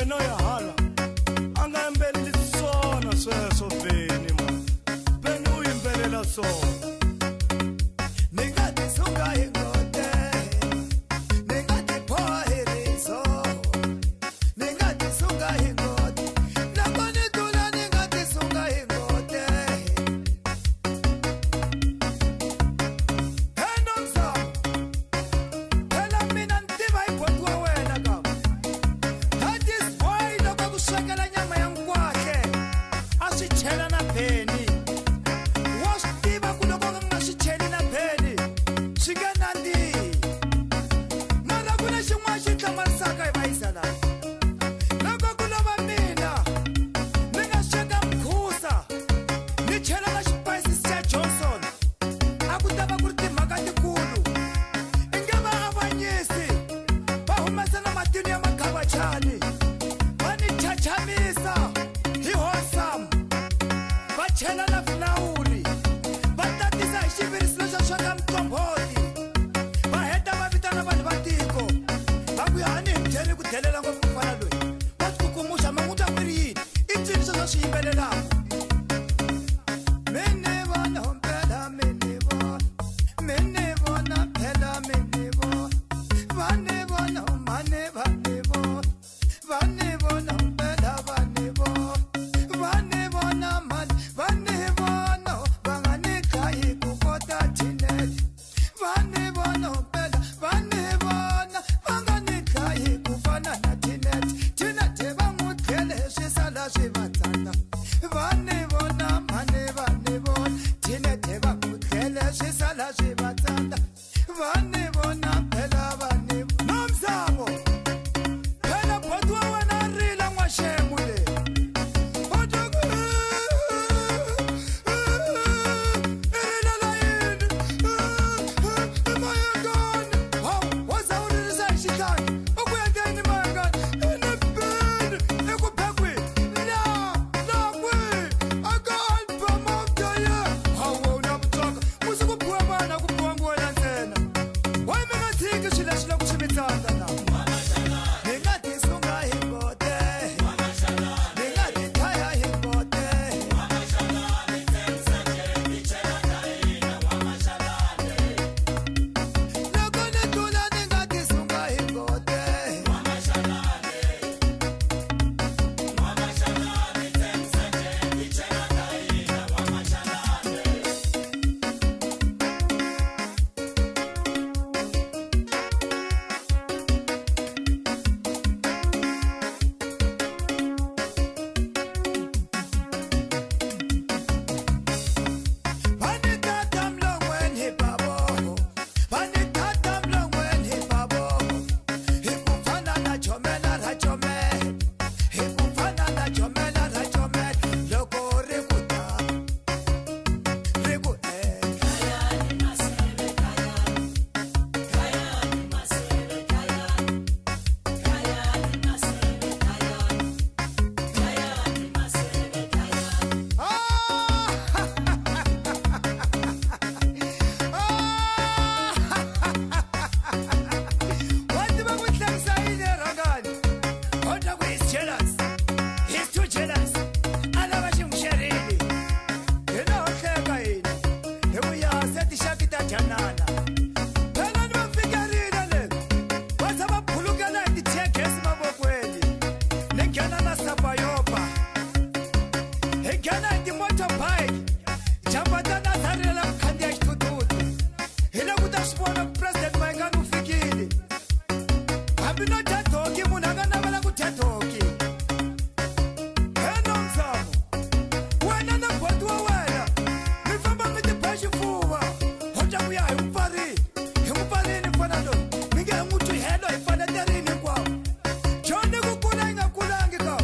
wena ya hala anga yembeli sona sweswo Beni man Beni uyimbelela sona Ningati sunga hingote Ningati poa hiriso Ningati sunga hingote Nakoni tula ningati sunga hingote Heno msa Hela mina ntima ipotwa wena kama That is why loko kushakela nyama ya mkwake Asichela na Beni Wastiva kuloko ngasicheli na Beni Shiganandi Mara kuna shimwa shita marsaka ibaisala Loko kulova mina Ninga shaka mkusa Nichela na shipaisi siya Johnson Akutaba kurti magati kulu Ingeba abanyisi Bahumasa na matini ya makaba chani Bani chachamisa Hihosamu Bachela na flauri Batatisa ishibiri silosha shaka mtomboli Baheta babitana bani batiko Bakuyani mteri kutelela kwa mfana lwe Batukukumusha manguta kwiri yini Itini soso shiimbelela Mene bona hompela mene bona Mene bona pela mene bona Vane bona homane vane bona Vane bona hompela vane bona Vane bona man Vane bona Vangane kai kukota tineti Vane bona hompela Vane bona Vangane kai kufana na tineti Tineti vangutele shisala shivatanda Vane bona mane vane bona Tineti vangutele shisala shivatanda Vane bona pela vane Nomzamo Pela potwa wana rila mwashemule Johnny kukula ingakulangi ka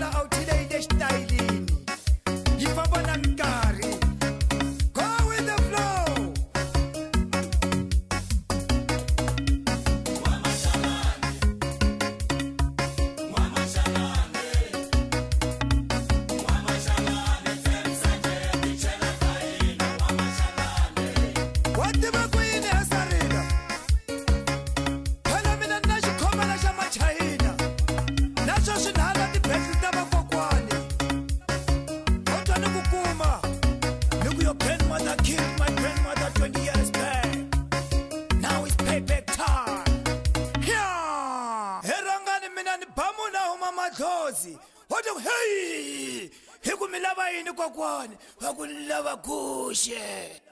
tlhela a wu thileyile xitayilini yi famba na minkarhi go with the flow wa tiva ku yini Hasarila phela mina ni na xikhomela xa machayina na sweswi ni hala tibetli ta vakokwani ko twa ni ku kuma ni ku your grandmother killed my grandmother 20 years back now it's payback time he rhangani mina ni ba munhu a huma madlozi wa ti hey hi ku mi lava yini kokwani wa ku ni lava guxe